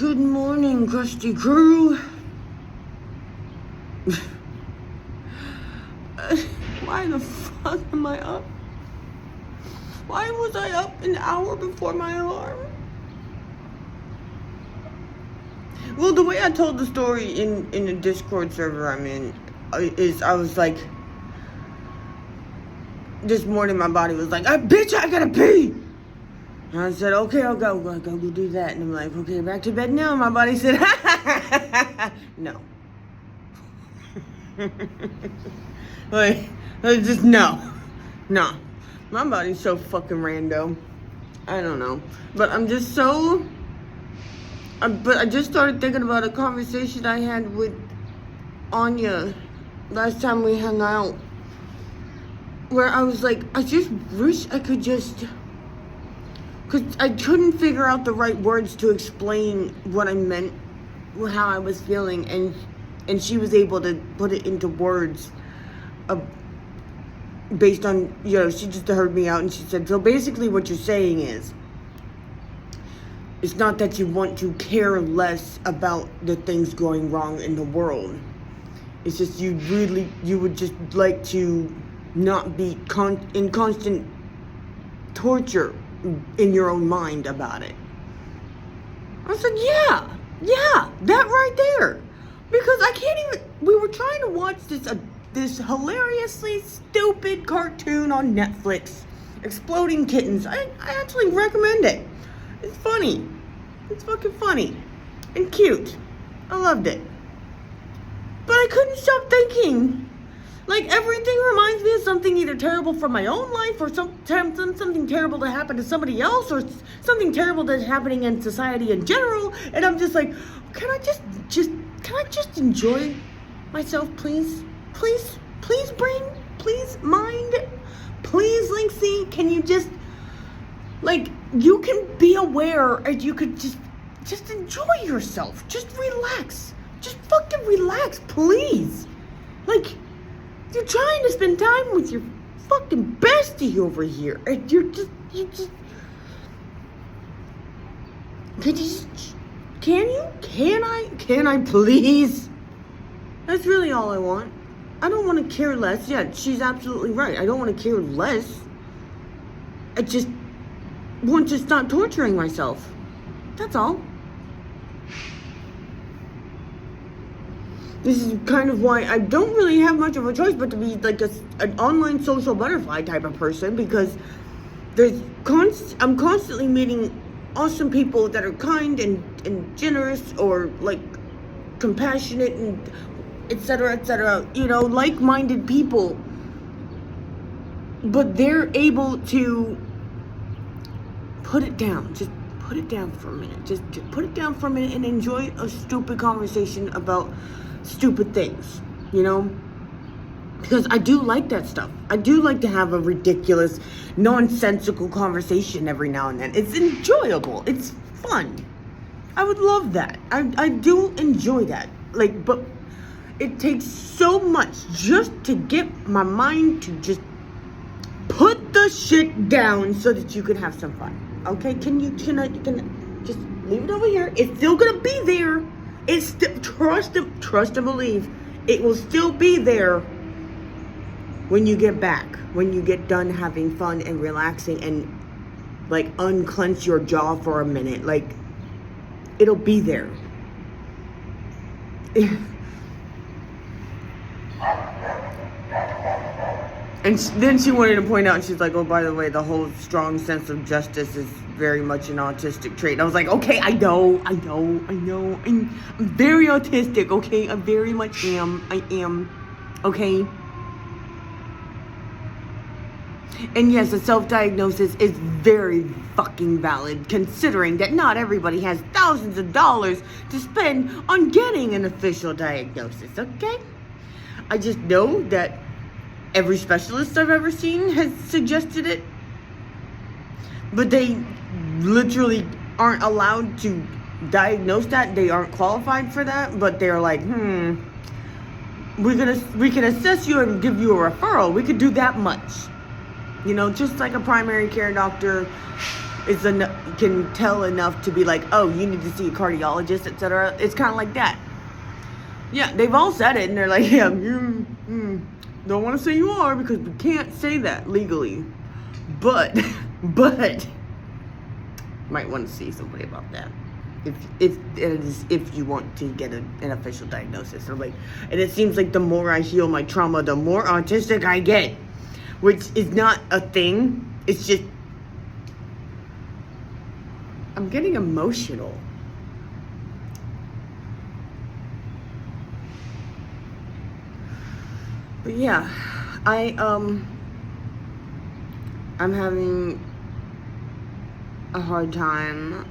Good morning, Krusty Crew. Why the fuck am I up? Why was I up an hour before my alarm? Well, the way I told the story in the Discord server I'm in is I was like, this morning my body was like, bitch, I gotta pee. And I said, okay, I'll go do that. And I'm like, okay, back to bed now. My body said, no. like, just no. My body's so fucking random. I don't know. But I'm just so... But I just started thinking about a conversation I had with Anya last time we hung out. Where I was like, I just wish I could just... Because I couldn't figure out the right words to explain what I meant, how I was feeling, and she was able to put it into words based on, she just heard me out, and she said, so basically what you're saying is, it's not that you want to care less about the things going wrong in the world. It's just you would just like to not be in constant torture in your own mind about it. I said, yeah, that right there. Because I can't even, we were trying to watch this hilariously stupid cartoon on Netflix, Exploding Kittens. I actually recommend it. It's funny. It's fucking funny. And cute. I loved it. But I couldn't stop thinking. Like, everything reminds me of something either terrible from my own life or something terrible that happened to somebody else or something terrible that's happening in society in general. And I'm just like, can I just enjoy myself, please? Please, brain? Please, mind? Please, Linksy? Can you just, like, you can be aware and you could just enjoy yourself. Just relax. Just fucking relax, please. Like... You're trying to spend time with your fucking bestie over here, and you just, can I please? That's really all I want. I don't want to care less. Yeah, she's absolutely right. I don't want to care less. I just want to stop torturing myself. That's all. This is kind of why I don't really have much of a choice but to be like an online social butterfly type of person, because I'm constantly meeting awesome people that are kind and generous or like compassionate and etc. Like-minded people, but they're able to put it down. Just put it down for a minute. Just put it down for a minute and enjoy a stupid conversation about stupid things, because I do like that stuff. I do like to have a ridiculous, nonsensical conversation every now and then. It's enjoyable. It's fun. I would love that. I do enjoy that. But it takes so much just to get my mind to just put the shit down so that you can have some fun. Okay? Can I just leave it over here? It's still gonna be there. It's still, trust and believe, it will still be there when you get back, when you get done having fun and relaxing and like unclench your jaw for a minute. Like, it'll be there. And then she wanted to point out, and she's like, oh, by the way, the whole strong sense of justice is very much an autistic trait. I was like, okay, I know. I'm very autistic, okay? I very much am. I am, okay? And yes, a self-diagnosis is very fucking valid, considering that not everybody has thousands of dollars to spend on getting an official diagnosis, okay? I just know that every specialist I've ever seen has suggested it, but they literally aren't allowed to diagnose that. They aren't qualified for that, but they're like, we can assess you and give you a referral. We could do that much. Just like a primary care doctor can tell enough to be like, oh, you need to see a cardiologist, etc. It's kind of like that. Yeah, they've all said it, and they're like, yeah, don't want to say you are because we can't say that legally. But might want to see somebody about that. If you want to get an official diagnosis. Or like, and it seems like the more I heal my trauma, the more autistic I get, which is not a thing. It's just I'm getting emotional. But yeah, I'm having a hard time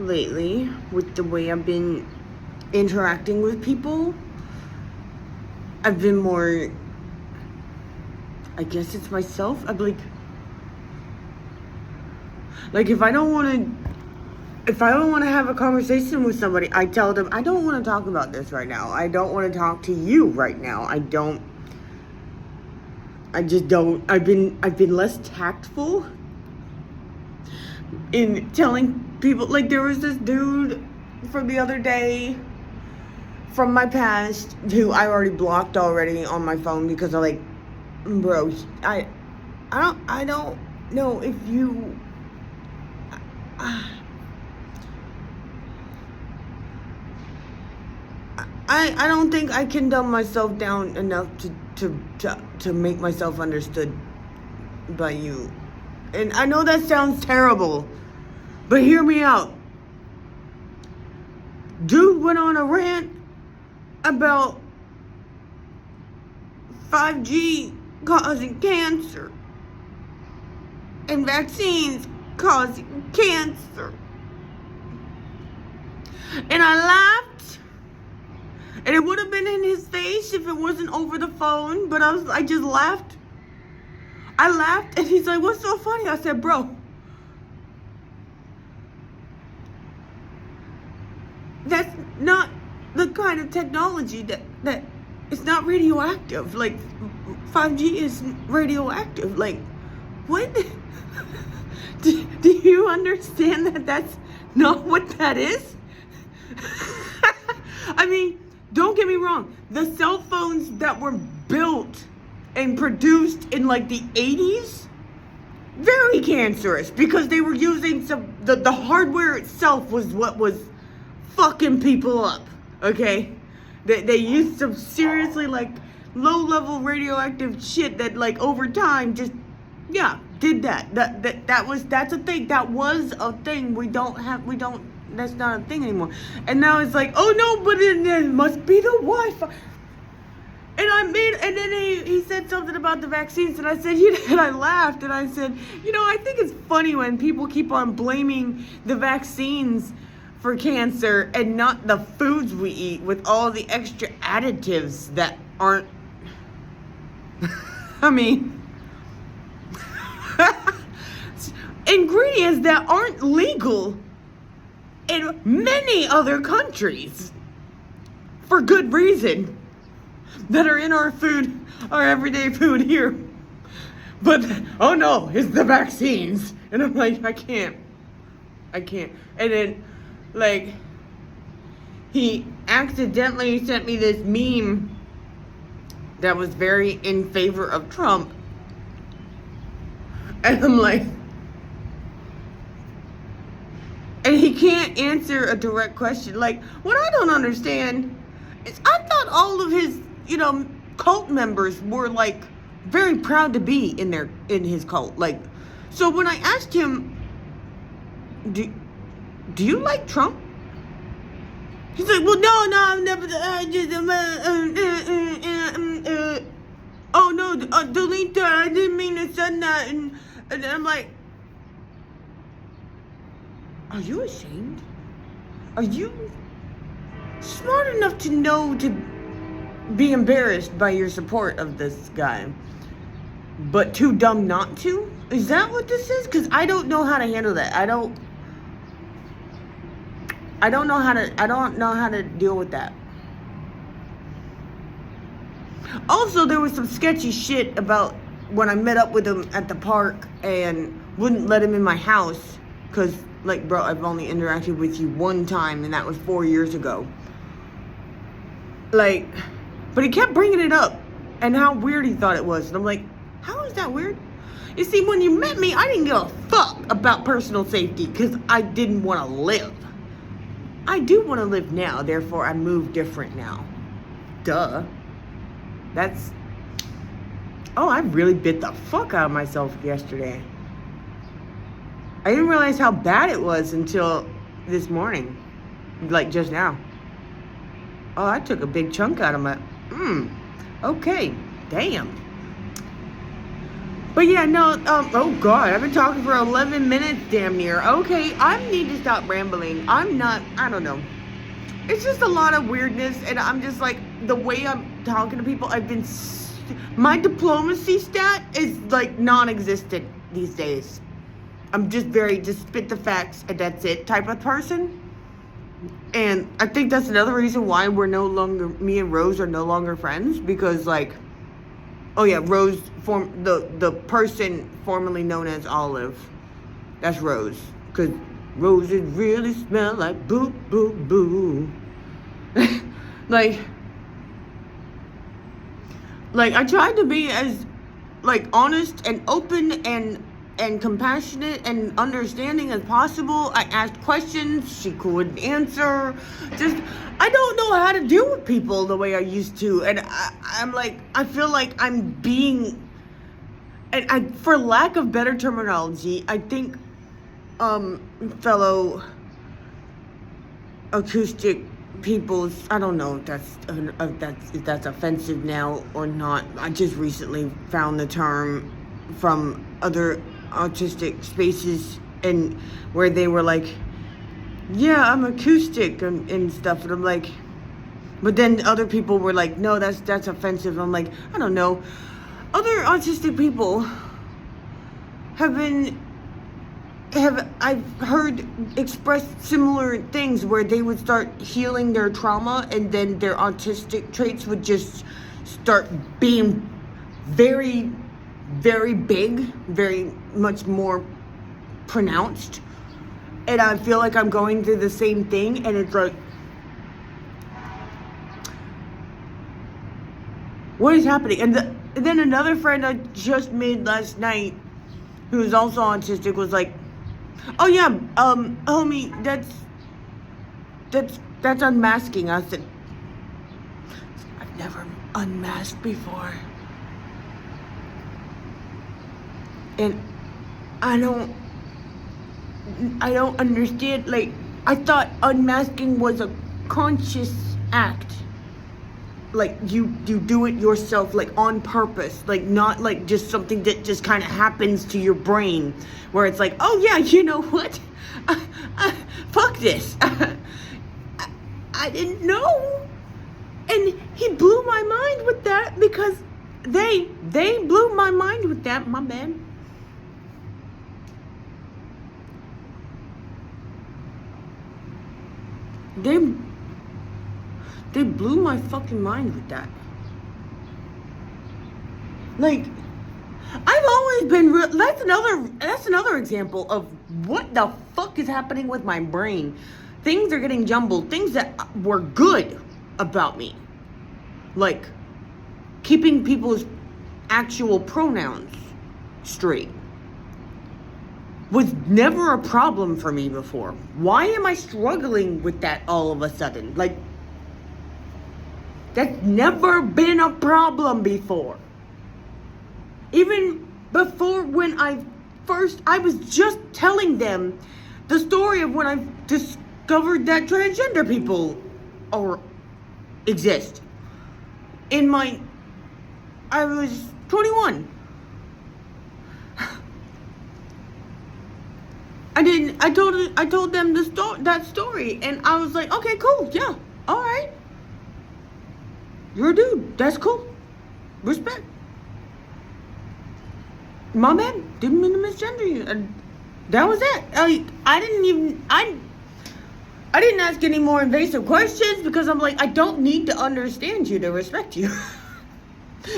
lately with the way I've been interacting with people. I've been more, I guess it's myself. I'm like if I don't want to have a conversation with somebody, I tell them I don't want to talk about this right now. I don't want to talk to you right now. I just don't. I've been less tactful in telling people. Like there was this dude from the other day from my past who I already blocked already on my phone because I'm like, bro, I don't know if you I don't think I can dumb myself down enough to make myself understood by you. And I know that sounds terrible, but hear me out. Dude went on a rant about 5G causing cancer and vaccines causing cancer. And I laughed. And it would have been in his face if it wasn't over the phone, but I just laughed. I laughed and he's like, what's so funny? I said, bro, that's not the kind of technology that it's not radioactive. Like 5G is radioactive. Like what? Do you understand that that's not what that is? I mean, don't get me wrong. The cell phones that were built and produced in like the 80s, very cancerous because they were using the hardware itself was what was fucking people up, okay? They used some seriously like low-level radioactive shit that like over time just, yeah, did that. That's a thing. That was a thing. That's not a thing anymore. And now it's like, oh no, but it must be the Wi-Fi. And then he said something about the vaccines, and I said, and I laughed, and I said, I think it's funny when people keep on blaming the vaccines for cancer and not the foods we eat with all the extra additives that aren't, I mean, ingredients that aren't legal in many other countries for good reason that are in our food, our everyday food here. But, oh no, it's the vaccines. And I'm like, I can't. And then, like, he accidentally sent me this meme that was very in favor of Trump. And I'm like, and he can't answer a direct question. Like, what I don't understand is I thought all of his, cult members were like very proud to be in his cult. Like, so when I asked him, do you like Trump? He's like, well, no, I've never, oh no, delete that, I didn't mean to send that, and I'm like, are you ashamed? Are you smart enough to know to be embarrassed by your support of this guy, but too dumb not to? Is that what this is? Because I don't know how to handle that. I don't know how to deal with that. Also, there was some sketchy shit about when I met up with him at the park and wouldn't let him in my house because, like, bro, I've only interacted with you one time, and that was 4 years ago. Like, but he kept bringing it up and how weird he thought it was. And I'm like, how is that weird? You see, when you met me, I didn't give a fuck about personal safety because I didn't want to live. I do want to live now, therefore I move different now. Duh. That's... Oh, I really bit the fuck out of myself yesterday. I didn't realize how bad it was until this morning. Like, just now. Oh, I took a big chunk out of my... Okay. Damn. But yeah, no, oh God, I've been talking for 11 minutes damn near. Okay, I need to stop rambling. I don't know. It's just a lot of weirdness, and I'm just like, the way I'm talking to people, my diplomacy stat is like non-existent these days. I'm just spit the facts and that's it type of person. And I think that's another reason why me and Rose are no longer friends, because like, oh yeah, Rose, the person formerly known as Olive. That's Rose. Because roses really smell like boo, boo, boo. like I tried to be as like honest and open and compassionate and understanding as possible. I asked questions she couldn't answer. I don't know how to deal with people the way I used to, and I'm like, I feel like I'm being, and for lack of better terminology, I think fellow acoustic peoples, I don't know if that's offensive now or not. I just recently found the term from other autistic spaces, and where they were like, yeah, I'm acoustic and stuff, and I'm like, but then other people were like, no, that's offensive. And I'm like, I don't know. Other autistic people I've heard express similar things where they would start healing their trauma, and then their autistic traits would just start being very, very big, very much more pronounced. And I feel like I'm going through the same thing, and it's like, what is happening? And then another friend I just made last night, who's also autistic, was like, oh yeah, homie, that's unmasking. I said, I've never unmasked before. And I don't understand. Like, I thought unmasking was a conscious act. Like, you do it yourself, like, on purpose. Like, not like just something that just kind of happens to your brain, where it's like, oh yeah, you know what? Fuck this. I didn't know. And he blew my mind with that, because they blew my mind with that, my man. They blew my fucking mind with that. Like, I've always been that's another example of what the fuck is happening with my brain. Things are getting jumbled. Things that were good about me, like keeping people's actual pronouns straight, was never a problem for me before. Why am I struggling with that all of a sudden? Like, that's never been a problem before. Even before, when I was just telling them the story of when I discovered that transgender people exist. I was 21. I told them that story, and I was like, okay, cool, yeah, all right. You're a dude. That's cool. Respect. My man, didn't mean to misgender you. And that was it. I didn't ask any more invasive questions, because I'm like, I don't need to understand you to respect you.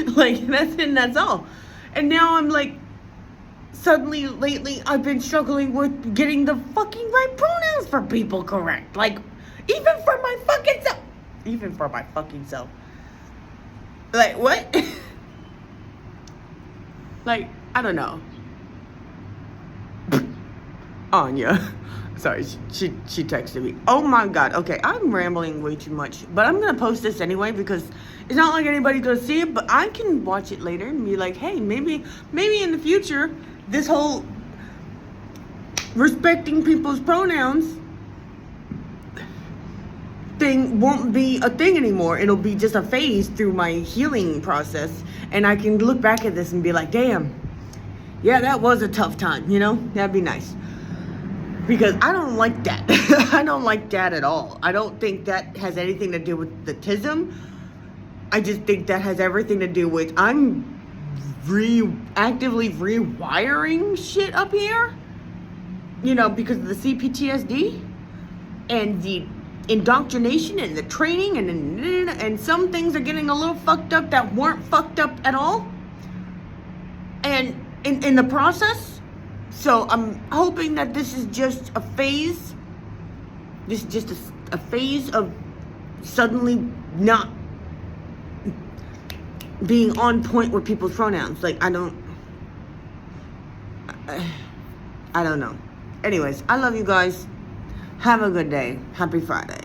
Like, that's all. And now I'm like, suddenly, lately, I've been struggling with getting the fucking right pronouns for people correct. Like, even for my fucking self. Even for my fucking self. Like, what? Like, I don't know. Anya. Sorry, she texted me. Oh my god. Okay, I'm rambling way too much. But I'm gonna post this anyway because it's not like anybody's gonna see it, but I can watch it later and be like, hey, maybe in the future, this whole respecting people's pronouns thing won't be a thing anymore. It'll be just a phase through my healing process. And I can look back at this and be like, damn, yeah, that was a tough time, you know? That'd be nice. Because I don't like that. I don't like that at all. I don't think that has anything to do with the tism. I just think that has everything to do with I'm actively rewiring shit up here. You know, because of the CPTSD and the indoctrination and the training and some things are getting a little fucked up that weren't fucked up at all. And in the process. So I'm hoping that this is just a phase. This is just a phase of suddenly not being on point with people's pronouns. Like, I don't know. Anyways, I love you guys. Have a good day. Happy Friday.